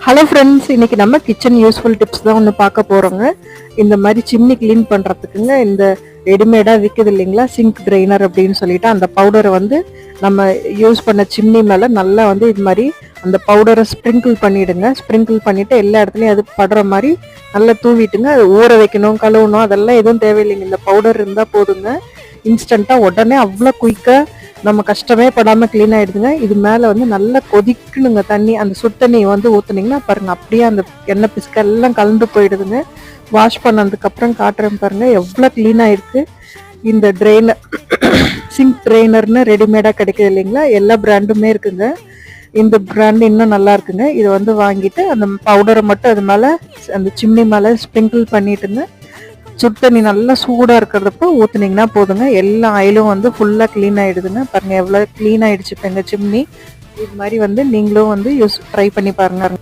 Hello friends, இன்னைக்கு நம்ம kitchen useful tips தான் ஒன்று பார்க்க போகிறோங்க. இந்த மாதிரி சிம்னி க்ளீன் பண்ணுறதுக்குங்க இந்த ரெடிமேடாக விற்குது இல்லைங்களா, சிங்க் ட்ரெயினர் அப்படின்னு சொல்லிட்டு அந்த பவுடரை வந்து நம்ம யூஸ் பண்ண சிம்னி மேலே நல்லா வந்து இது மாதிரி அந்த பவுடரை ஸ்ப்ரிங்கிள் பண்ணிவிடுங்க. ஸ்ப்ரிங்கிள் பண்ணிவிட்டு எல்லா இடத்துலையும் அது படுற மாதிரி நல்லா தூவிட்டுங்க. அது ஊற வைக்கணும், கழுவணும், அதெல்லாம் எதுவும் தேவையில்லைங்க. இந்த பவுடர் இருந்தால் போதுங்க. இன்ஸ்டண்ட்டாக உடனே அவ்வளோ குயிக்காக நம்ம கஷ்டமே படாமல் க்ளீன் ஆகிடுதுங்க. இது மேலே வந்து நல்லா கொதிக்கணுங்க தண்ணி. அந்த சுடு தண்ணி வந்து ஊற்றுனீங்கன்னா பாருங்கள், அப்படியே அந்த எண்ணெய் பிஸ்க எல்லாம் கலந்து போயிடுதுங்க. வாஷ் பண்ணதுக்கப்புறம் காட்டுறேன் பாருங்கள் எவ்வளோ க்ளீன் ஆகிருக்கு. இந்த ட்ரெயினர் சிங்க் ட்ரெயினர்னு ரெடிமேடாக கிடைக்கிது இல்லைங்களா, எல்லா பிராண்டுமே இருக்குங்க. இந்த பிராண்ட் இன்னும் நல்லா இருக்குங்க. இதை வந்து வாங்கிட்டு அந்த பவுடரை மட்டும் அது மேலே அந்த சிம்னி மேலே ஸ்ப்ரிங்கிள் பண்ணிட்டுங்க, சுடு தண்ணி நல்லா சூடாக இருக்கிறப்போ ஊற்றுனீங்கன்னா போதுங்க. எல்லா ஆயிலும் வந்து ஃபுல்லாக க்ளீன் ஆகிடுதுங்க. பாருங்கள் எவ்வளோ க்ளீன் ஆகிடுச்சு இப்போ எங்கள் சிம்னி. இது மாதிரி வந்து நீங்களும் வந்து ட்ரை பண்ணி பாருங்கள்.